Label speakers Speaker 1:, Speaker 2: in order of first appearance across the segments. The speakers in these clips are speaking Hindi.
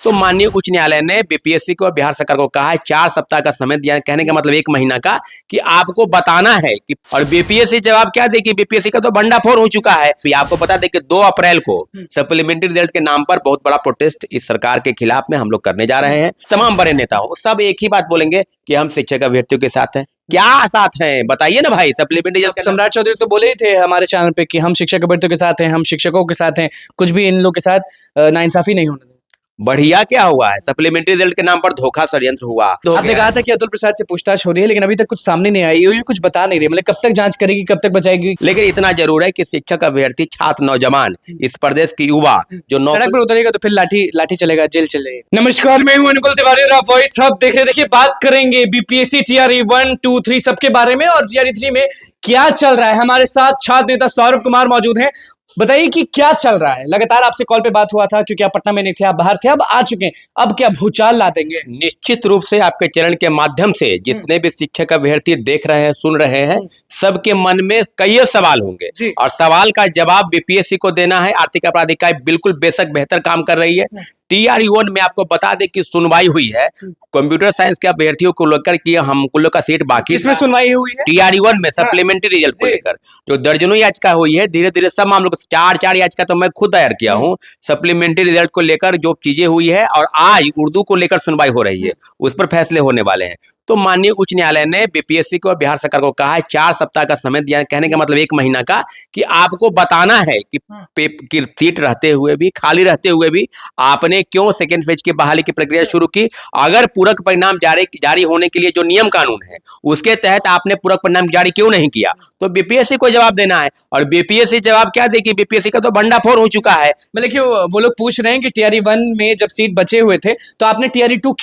Speaker 1: तो माननीय उच्च न्यायालय ने बीपीएससी को और बिहार सरकार को कहा है 4 सप्ताह का समय दिया, कहने का मतलब 1 महीना का, कि आपको बताना है कि, और बीपीएससी जवाब क्या देगी? बीपीएससी का तो भंडाफोड़ हो चुका है। आपको बता दें कि 2 अप्रैल को सप्लीमेंट्री रिजल्ट के नाम पर बहुत बड़ा प्रोटेस्ट इस सरकार के खिलाफ में हम लोग करने जा रहे हैं। तमाम बड़े नेता हो सब एक ही बात बोलेंगे कि हम शिक्षक अभ्यर्थियों के साथ हैं। क्या साथ हैं बताइए ना भाई। सप्लीमेंट्री रिजल्ट
Speaker 2: सम्राट चौधरी तो बोले ही थे हमारे चैनल पे कि हम शिक्षक अभ्यर्थियों के साथ हैं, हम शिक्षकों के साथ हैं, कुछ भी इन लोग के साथ नाइंसाफी नहीं होने देंगे।
Speaker 1: बढ़िया क्या हुआ है? सप्लीमेंट्री रिजल्ट के नाम पर धोखा षड्यंत्र हुआ।
Speaker 2: आपने कहा था कि अतुल प्रसाद से पूछताछ हो रही है, लेकिन अभी तक कुछ सामने नहीं आई। ये कुछ बता नहीं रही, मतलब कब तक जांच करेगी, कब तक बचाएगी?
Speaker 1: लेकिन इतना जरूर है कि शिक्षक अभ्यर्थी, छात्र, नौजवान, इस प्रदेश के युवा जो
Speaker 2: सड़क पर उतरेगा तो फिर लाठी चलेगा, जेल चलेगा। नमस्कार, मैं हूं अनुकुल तिवारी और आप वॉइस हब देख रहे। देखिए, बात करेंगे बीपीएससी टीआरई 1, 2, 3 सबके बारे में, और टीआरई 3 में क्या चल रहा है। हमारे साथ छात्र नेता सौरभ कुमार मौजूद हैं। बताइए कि क्या चल रहा है। लगातार आपसे कॉल पे बात हुआ था क्योंकि आप पटना में नहीं थे, आप बाहर थे, अब आ चुके हैं। अब क्या भूचाल ला देंगे?
Speaker 1: निश्चित रूप से आपके चैनल के माध्यम से जितने भी शिक्षक अभ्यर्थी देख रहे हैं, सुन रहे हैं, सबके मन में कई सवाल होंगे और सवाल का जवाब बीपीएससी को देना है। आर्थिक अपराध इकाई बिल्कुल बेशक बेहतर काम कर रही है। टीआरई 1 में आपको बता दें कि सुनवाई हुई है कंप्यूटर साइंस के अभ्यर्थियों को लेकर कि हम लोग का सीट बाकी।
Speaker 2: इसमें सुनवाई हुई है
Speaker 1: टीआरई 1 में सप्लीमेंट्री रिजल्ट को लेकर जो दर्जनों याचिका हुई है। धीरे धीरे सब मामलों को 4 याचिका तो मैं खुद दायर किया हूं सप्लीमेंट्री रिजल्ट को लेकर, जो चीजें हुई है, और आज उर्दू को लेकर सुनवाई हो रही है, उस पर फैसले होने वाले हैं। तो माननीय उच्च न्यायालय ने बीपीएससी को और बिहार सरकार को कहा है 4 सप्ताह का समय दिया, कहने का मतलब 1 महीना का, कि आपको बताना है कि सीट रहते हुए भी, खाली रहते हुए भी आपने क्यों सेकेंड फेज की बहाली की प्रक्रिया शुरू की। अगर पूरक परिणाम जारी होने के लिए जो नियम कानून है उसके तहत आपने पूरक परिणाम जारी क्यों नहीं किया, तो बीपीएससी को जवाब देना है। और बीपीएससी जवाब क्या देगी? बीपीएससी का तो भंडाफोड़ हो चुका है।
Speaker 2: मतलब कि वो लोग पूछ रहे हैं कि टीआरई 1 में जब सीट बचे हुए थे तो आपने टीआरई 2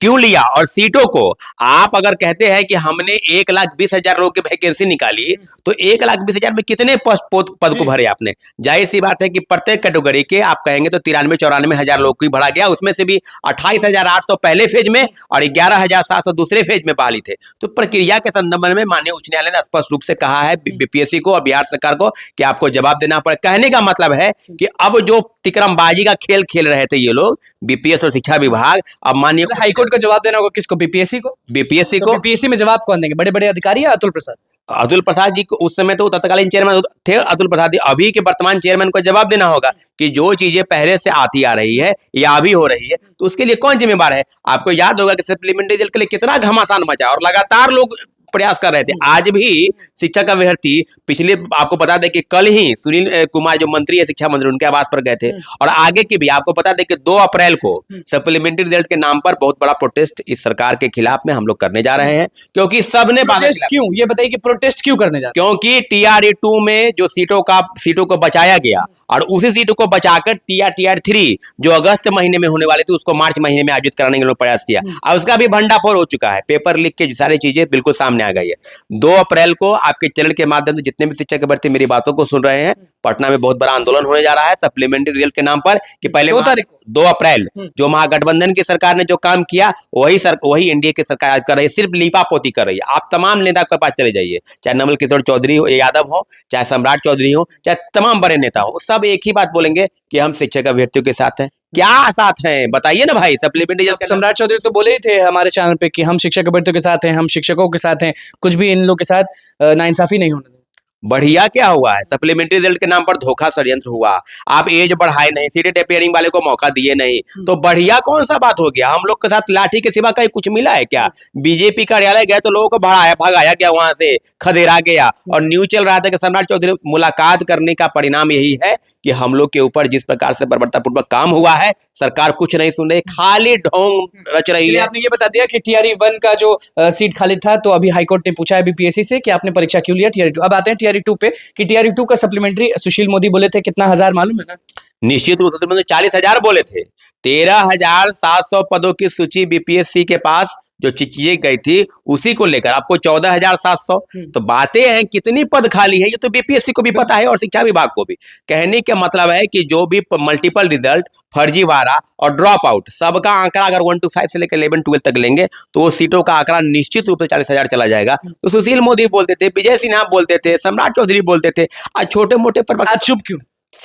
Speaker 2: क्यों लिया,
Speaker 1: और सीटों को आप अगर कहते हैं कि हमने 1,20,000 लोगों की वैकेंसी निकाली, तो 1,20,000 में कितने पद को भरे आपने? जाहिर सी बात है कि प्रत्येक कैटेगरी के आप कहेंगे तो 93-94 हजार लोग को भरा गया। उसमें से भी 28,800 पहले फेज में और 11,700 दूसरे फेज में बहाली थे। तो प्रक्रिया के संदर्भ में माननीय उच्च न्यायालय ने स्पष्ट रूप से कहा है बीपीएससी को और बिहार सरकार को कि आपको जवाब देना पड़े। कहने का मतलब है कि अब जो तिकरमबाजी का खेल खेल रहे थे ये लोग, बीपीएस और शिक्षा विभाग, अब माननीय
Speaker 2: हाईकोर्ट का जवाब देना होगा किसको? बीपीएससी को। बीपीएससी में जवाब कौन देंगे? बड़े बड़े अधिकारी या अतुल प्रसाद?
Speaker 1: अतुल प्रसाद जी को उस समय तो तत्कालीन चेयरमैन थे अतुल प्रसाद जी, अभी के वर्तमान चेयरमैन को जवाब देना होगा कि जो चीजें पहले से आती आ रही है या अभी हो रही है, तो उसके लिए कौन जिम्मेवार है। आपको याद होगा कि सप्लीमेंट्री रिजल्ट के लिए कितना घमासान मचा और लगातार लोग प्रयास कर रहे थे। आज भी शिक्षक अभ्यर्थी पिछले, आपको बता दें कि कल ही सुनील कुमार जो मंत्री है, शिक्षा मंत्री, उनके आवास पर गए थे। और आगे की भी आपको बता दें कि 2 अप्रैल को सप्लीमेंट्री रिजल्ट के नाम पर बहुत बड़ा प्रोटेस्ट इस सरकार के खिलाफ में हम लोग करने जा रहे हैं। क्योंकि सबने
Speaker 2: क्यों, ये बताइए कि प्रोटेस्ट क्यों करने जा रहे हैं?
Speaker 1: क्योंकि टीआरई 2 में जो सीटों को बचाया गया और उसी सीटों को बचाकर टीआरई 3 जो अगस्त महीने में होने वाले थे उसको मार्च महीने में आयोजित कराने के लिए प्रयास किया, और उसका भी भंडाफोड़ हो चुका है। पेपर लीक के सारी चीजें बिल्कुल सामने आ गई है। 2 अप्रैल को आपके चैनल के माध्यम से जितने भी शिक्षक अभ्यर्थी मेरी बातों को सुन रहे हैं, पटना में बहुत बड़ा आंदोलन होने जा रहा है सप्लीमेंट्री रिजल्ट के नाम पर, कि पहले 2 अप्रैल जो महागठबंधन की सरकार ने जो काम किया वही एनडीए की सरकार कर रही है, सिर्फ लीपापोती कर रही है। आप तमाम नेता के पास चले जाइए, चाहे नवल किशोर चौधरी यादव हो, चाहे सम्राट चौधरी हो, चाहे तमाम बड़े नेता हो, सब एक ही बात बोलेंगे कि हम शिक्षक अभ्यर्थियों के साथ हैं। क्या साथ हैं बताइए ना भाई। सप्लीमेंट्री रिजल्ट
Speaker 2: सम्राट चौधरी तो बोले ही थे हमारे चैनल पे कि हम शिक्षक अभ्यर्थियों के साथ हैं, हम शिक्षकों के साथ हैं, कुछ भी इन लोग के साथ नाइंसाफी नहीं होने देंगे।
Speaker 1: बढ़िया क्या हुआ है? सप्लीमेंट्री रिजल्ट के नाम पर धोखा षड्यंत्र हुआ। आप एज बढ़ाए नहीं, सीटेट अपियरिंग वाले को मौका दिए नहीं, तो बढ़िया कौन सा बात हो गया? हम लोग के साथ लाठी के सिवा कहीं कुछ मिला है क्या? बीजेपी कार्यालय गए तो लोगों को भगाया गया, वहां से खदेड़ा गया, और न्यूज चल रहा था कि सम्राट चौधरी मुलाकात करने का परिणाम यही है कि हम लोग के ऊपर जिस प्रकार से बर्बरतापूर्वक काम हुआ है, सरकार कुछ नहीं सुन रही, खाली ढोंग रच रही है।
Speaker 2: आपने ये बता दिया कि टीआरई 1 का जो सीट खाली था, तो अभी हाईकोर्ट ने पूछा है बीपीएससी से कि आपने परीक्षा क्यों लिया टीआरई 2। अब आते हैं टीआरई 2 पे कि टीआरई 2 का सप्लीमेंट्री सुशील मोदी बोले थे कितना हजार मालूम है ना?
Speaker 1: निश्चित रूप से 40,000 बोले थे। 13,700 पदों की सूची बीपीएससी के पास जो चीजें गई थी उसी को लेकर आपको 14,700। तो बातें हैं कितनी पद खाली है ये तो बीपीएससी को भी पता है और शिक्षा विभाग को भी। कहने का मतलब है कि जो भी मल्टीपल रिजल्ट, फर्जीवाड़ा और ड्रॉप आउट, सबका आंकड़ा अगर 1 to 5 से लेकर 11-12 तक लेंगे तो वो सीटों का आंकड़ा निश्चित रूप से 40,000 चला जाएगा। तो सुशील मोदी बोलते थे, विजय सिन्हा बोलते थे, सम्राट चौधरी बोलते थे, आज छोटे मोटे पर
Speaker 2: आज चुप क्यों?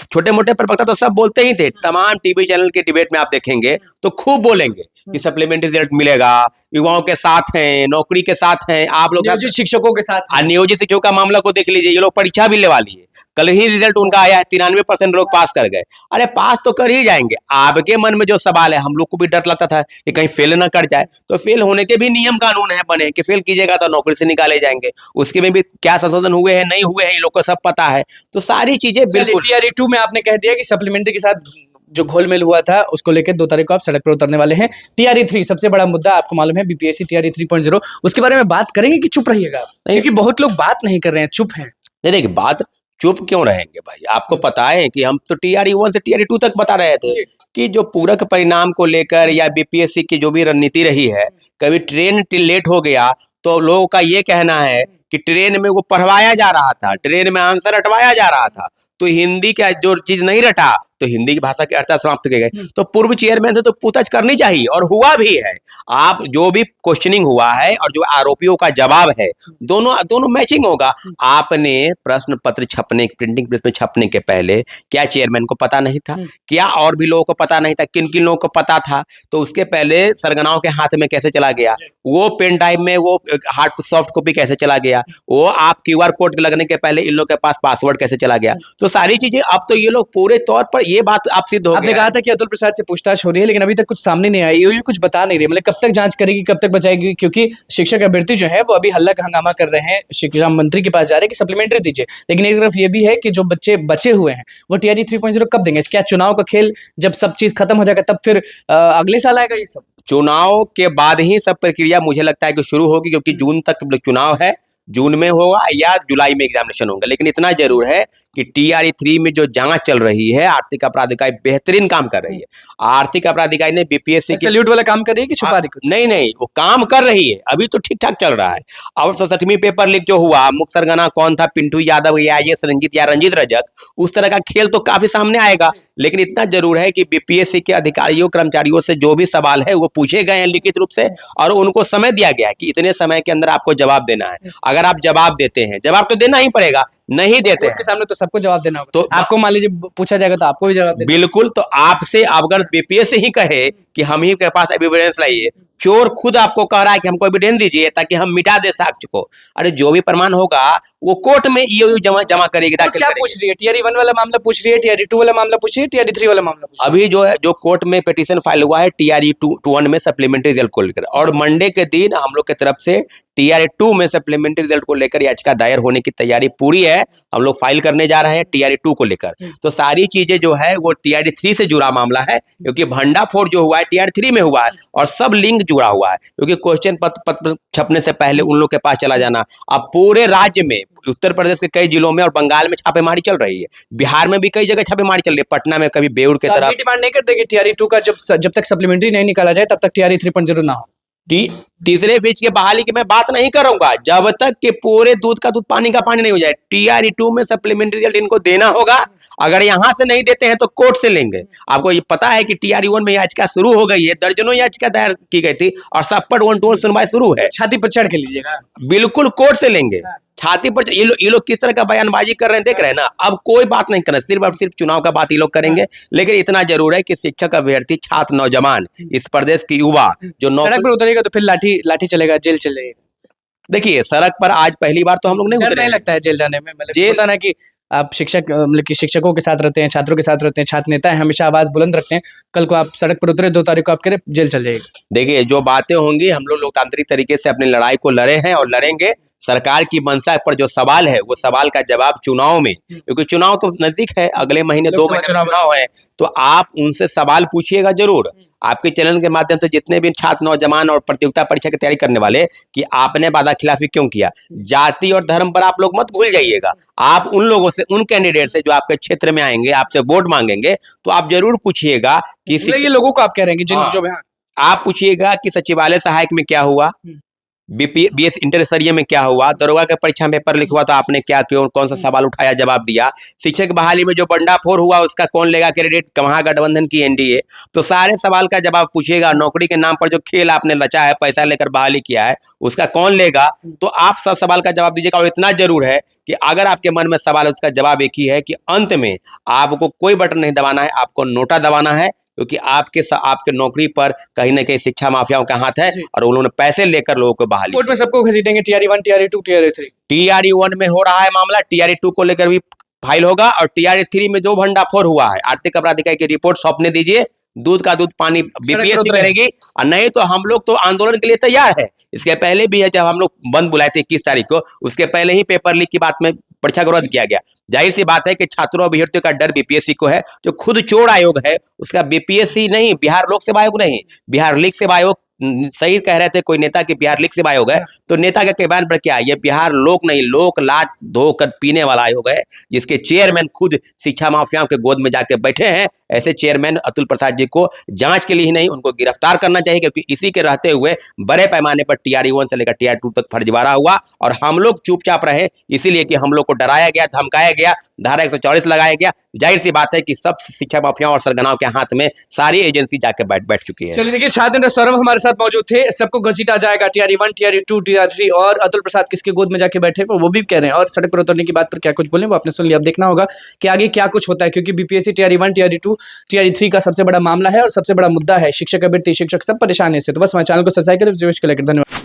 Speaker 1: छोटे मोटे प्रवक्ता तो सब बोलते ही थे, तमाम टीवी चैनल के डिबेट में आप देखेंगे तो खूब बोलेंगे कि सप्लीमेंट्री रिजल्ट मिलेगा, युवाओं के साथ हैं, नौकरी के साथ हैं, आप लोग
Speaker 2: नियोजित शिक्षकों के साथ
Speaker 1: नियोजित शिक्षकों का मामला को देख लीजिए, ये लोग परीक्षा भी लेवा लिए, कल ही रिजल्ट उनका आया है, 93% लोग पास कर गए। अरे पास तो कर ही जाएंगे, आपके मन में जो सवाल है, हम लोग को भी डर लगता था कि कहीं फेल ना कर जाए, तो फेल होने के भी नियम कानून है बने कि फेल कीजिएगा तो नौकरी से निकाले जाएंगे, उसके में भी क्या संशोधन हुए हैं नहीं हुए हैं ये लोग को सब पता है। तो सारी चीजें बिल्कुल
Speaker 2: टीआरई 2 में आपने कह दिया कि सप्लीमेंट्री के साथ जो घोलमेल हुआ था उसको लेकर 2 तारीख को आप सड़क पर उतरने वाले हैं। टीआरई 3 सबसे बड़ा मुद्दा आपको मालूम है, बीपीएससी टीआरई 3.0, उसके बारे में बात करेंगे कि चुप रहिएगा? क्योंकि बहुत लोग बात नहीं कर रहे हैं, चुप हैं।
Speaker 1: नहीं देखिए, बात चुप क्यों रहेंगे भाई, आपको पता है कि हम तो टीआरई 1 से टीआरई 2 तक बता रहे थे कि जो पूरक परिणाम को लेकर या बीपीएससी की जो भी रणनीति रही है, कभी ट्रेन लेट हो गया तो लोगों का ये कहना है कि ट्रेन में वो पढ़वाया जा रहा था, ट्रेन में आंसर रटवाया जा रहा था, तो हिंदी का जो चीज नहीं रटा तो हिंदी की भाषा के अर्थ समाप्त किए गए। तो पूर्व चेयरमैन से तो पूछताछ करनी चाहिए और हुआ भी है। आप जो भी क्वेश्चनिंग हुआ है और जो आरोपियों का जवाब है, दोनों मैचिंग होगा। आपने प्रश्न पत्र छपने, प्रिंटिंग प्रेस में छपने के पहले क्या चेयरमैन को पता नहीं था? क्या और भी लोगों को पता नहीं था? किन किन लोगों को पता था? तो उसके पहले सरगनाओं के हाथ में कैसे चला गया? वो पेन ड्राइव में वो हार्ड सॉफ्ट कॉपी कैसे चला गया? वो आप क्यूआर कोड लगने के पहले इन लोग के पास पासवर्ड कैसे चला गया? तो सारी चीजें अब तो ये लोग पूरे तौर पर ये बात आप सिद्ध हो गया।
Speaker 2: आपने कहा था कि अतुल प्रसाद से पूछताछ हो रही है, लेकिन अभी तक कुछ सामने नहीं आया, ये कुछ बता नहीं रही, मतलब कब तक जांच करेगी, कब तक बचाएगी? क्योंकि शिक्षक अभ्यर्थी जो है वो अभी हल्ला का हंगामा कर रहे हैं, शिक्षा मंत्री के पास जा रहे हैं कि सप्लीमेंट्री दीजिए, लेकिन एक तरफ ये भी है कि जो बच्चे बचे हुए हैं वो टीआरई 3.0 कब देंगे? क्या चुनाव का खेल जब सब चीज खत्म हो जाएगा तब फिर अगले साल आएगा ये सब?
Speaker 1: चुनाव के बाद ही सब प्रक्रिया मुझे लगता है कि शुरू होगी, क्योंकि जून तक चुनाव है, जून में होगा या जुलाई में एग्जामिनेशन होगा। लेकिन इतना जरूर है कि टीआरई 3 में जो जांच चल रही है, आर्थिक अपराध इकाई बेहतरीन काम कर रही है। आर्थिक अपराध इकाई ने बीपीएससी की
Speaker 2: सैल्यूट वाला काम कर रही है कि छुपा रही?
Speaker 1: नहीं, वो काम कर रही है, अभी तो ठीक ठाक चल रहा है। और 67वीं पेपर लीक जो हुआ, मुख्य सरगना कौन था, पिंटू यादव या आईएएस रंजीत या रंजीत रजक, उस तरह का खेल तो काफी सामने आएगा। लेकिन इतना जरूर है कि बीपीएससी के अधिकारियों कर्मचारियों से जो भी सवाल है वो पूछे गए हैं लिखित रूप से, और उनको समय दिया गया है कि इतने समय के अंदर आपको जवाब देना है। अगर आप जवाब देते हैं, जवाब तो देना ही पड़ेगा, नहीं देते हैं
Speaker 2: के सामने तो सबको जवाब देना होगा।
Speaker 1: तो
Speaker 2: आपको मान लीजिए पूछा जाएगा तो आपको भी जवाब देना।
Speaker 1: बिल्कुल। तो आपसे अगर बीपीएससी ही कहे कि हम ही के पास एविडेंस लाइए, चोर खुद आपको कह रहा है कि हमको एविडेंस दीजिए ताकि हम मिटा दे साक्ष्य को, अरे जो भी प्रमाण होगा वो कोर्ट में ईओयू जमा करेगी, दाखिल
Speaker 2: क्या पूछ रही है? टीआरई 1 वाला मामला पूछ रही है, टीआरई 2 वाला मामला पूछ रही है, टीआरई 3 वाला मामला पूछ रही है?
Speaker 1: अभी जो कोर्ट में पिटीशन फाइल हुआ है टीआरई 1 में सप्लीमेंट्री रिजल्ट को लेकर, और मंडे के दिन हम लोग की तरफ से टीआरई 2 में सप्लीमेंट्री रिजल्ट को लेकर याचिका दायर होने की तैयारी पूरी है। हम लोग फाइल करने जा रहे हैं टीआरई 2 को लेकर। तो सारी चीजें जो है वो टीआरई 3 से जुड़ा मामला है, क्योंकि भंडाफोड़ जो हुआ है टीआरई 3 में हुआ है और सब लिंक जुड़ा हुआ है, क्योंकि क्वेश्चन पत्र छपने से पहले उन लोग के पास चला जाना। अब पूरे राज्य में, उत्तर प्रदेश के कई जिलों में और बंगाल में छापेमारी चल रही है, बिहार में भी कई जगह छापेमारी चल रही है, पटना में कभी बेउर की तरफ।
Speaker 2: डिमांड नहीं करते कि टीआरई 2 का जब तक सप्लीमेंट्री नहीं निकाला जाए तब तक टीआरई 3.0 ना हो?
Speaker 1: तीसरे फेज की बहाली की मैं बात नहीं करूंगा जब तक कि पूरे दूध का दूध पानी का पानी नहीं हो जाए। टीआरई 2 में सप्लीमेंट्री रिजल्ट इनको देना होगा, अगर यहां से नहीं देते हैं तो कोर्ट से लेंगे। आपको ये पता है कि टीआरई 1 में याचिका शुरू हो गई है, दर्जनों याचिका दायर की गई थी और सब पर 1-to-1 सुनवाई शुरू है।
Speaker 2: छाती पर चढ़ के लीजिएगा,
Speaker 1: बिल्कुल कोर्ट से लेंगे। छाती पर ये लोग किस तरह का बयानबाजी कर रहे हैं, देख रहे हैं ना। अब कोई बात नहीं करना, सिर्फ और सिर्फ चुनाव का बात ये लोग करेंगे। लेकिन इतना जरूर है कि शिक्षक, अभ्यर्थी, छात्र, नौजवान, इस प्रदेश के युवा जो
Speaker 2: सड़क पर उतरेगा तो फिर लाठी चलेगा, जेल चलेगा।
Speaker 1: देखिए, सड़क पर आज पहली बार तो हम लोग नहीं उतरे।
Speaker 2: नहीं लगता है जेल जाने में? मतलब होता ना कि आप शिक्षकों के साथ रहते हैं, छात्रों के साथ रहते हैं, छात्र नेता है, हमेशा आवाज बुलंद रखते हैं, कल को आप सड़क पर उतरे 2 तारीख को आप कह रहे जेल चल जाएगी।
Speaker 1: देखिए, जो बातें होंगी, हम लोग लोकतांत्रिक तरीके से अपनी लड़ाई को लड़े हैं और लड़ेंगे। सरकार की मंशा पर जो सवाल है वो सवाल का जवाब चुनाव में, क्योंकि चुनाव तो नजदीक है, अगले महीने 2 महीने चुनाव है, तो आप उनसे सवाल पूछिएगा जरूर। आपके चैनल के माध्यम से जितने भी छात्र, नौजवान और प्रतियोगिता परीक्षा की तैयारी करने वाले, कि आपने वादा खिलाफी क्यों किया, जाति और धर्म पर आप लोग मत भूल जाइएगा। आप उन लोगों से, उन कैंडिडेट से जो आपके क्षेत्र में आएंगे, आपसे वोट मांगेंगे, तो आप जरूर पूछिएगा कि
Speaker 2: ये लोगों को आप कह रहे हैं कि जिन जो
Speaker 1: आप पूछिएगा कि सचिवालय सहायक में क्या हुआ, बीएस इंटरस्तरीय में क्या हुआ, दरोगा के परीक्षा में पेपर लिखा हुआ तो आपने क्या क्यों कौन सा सवाल उठाया, जवाब दिया। शिक्षक बहाली में जो बंडाफोड़ हुआ उसका कौन लेगा क्रेडिट, कहाँ गठबंधन की एनडीए। तो सारे सवाल का जवाब पूछिएगा। नौकरी के नाम पर जो खेल आपने रचा है, पैसा लेकर बहाली किया है, उसका कौन लेगा। तो आप सब सवाल का जवाब दीजिएगा। और इतना जरूर है कि अगर आपके मन में सवाल है, उसका जवाब एक ही है कि अंत में आपको कोई बटन नहीं दबाना है, आपको नोटा दबाना है, क्योंकि आपके नौकरी पर कहीं ना कहीं शिक्षा माफियाओं का हाथ है और उन्होंने पैसे लेकर लोगों को बहाली।
Speaker 2: कोर्ट में सबको घसीटेंगे, टीआरई 1, टीआरई 2, टीआरई 3।
Speaker 1: टीआरई 1 में हो रहा है मामला, टीआरई 2 को लेकर भी फाइल होगा। और टीआरई 3 में जो भंडाफोड़ हुआ है, आर्थिक अपराध इकाई की रिपोर्ट सौंपने दीजिए। दूध का दूध पानी बीपीएससी करेगी, और नहीं तो हम लोग तो आंदोलन के लिए तैयार है। इसके पहले भी है, जब हम लोग बंद बुलाए थे 21 तारीख को, उसके पहले ही पेपर लीक की बात में परीक्षा को रद्द किया गया। जाहिर सी बात है कि छात्रों और अभ्यर्थियों का डर बीपीएससी को है। जो खुद चोर आयोग है उसका बीपीएससी नहीं, बिहार लोक सेवा आयोग नहीं, बिहार लीग सेवा आयोग। सही कह रहे थे कोई नेता कि बिहार लीग सेवा आयोग है, तो नेता के बयान पर क्या, ये बिहार लोक नहीं, लोक लाज धोकर पीने वाला आयोग है, जिसके चेयरमैन खुद शिक्षा माफियाओं के गोद में जाके बैठे हैं। ऐसे चेयरमैन अतुल प्रसाद जी को जांच के लिए ही नहीं, उनको गिरफ्तार करना चाहिए, क्योंकि इसी के रहते हुए बड़े पैमाने पर टीआरई 1 से लेकर टीआरई 2 तक फर्जीवाड़ा हुआ और हम लोग चुपचाप रहे, इसीलिए कि हम लोग को डराया गया, धमकाया गया, धारा 144 लगाया गया। जाहिर सी बात है कि सब शिक्षा माफियाओं और सरगनाओं के हाथ में सारी एजेंसी जाके बैठ चुकी है।
Speaker 2: चलिए देखिए, छात्र नेता सौरभ हमारे साथ मौजूद थे। सबको घसीटा जाएगा, टीआरई 1, टीआरई 2, टीआरई 3, और अतुल प्रसाद किसके गोद में जाके बैठे वो भी कह रहे हैं। और सड़क पर उतरने की बात पर क्या कुछ बोले वो आपने सुन लिया। अब देखना होगा कि आगे क्या कुछ होता है, क्योंकि बीपीएससी टीआरई 1, टीआरई 2, टीआरई 3 का सबसे बड़ा मामला है और सबसे बड़ा मुद्दा है। शिक्षक अभ्यर्थी, शिक्षक सब परेशान है इससे। तो बस हमारे चैनल को सब्सक्राइब करें। धन्यवाद।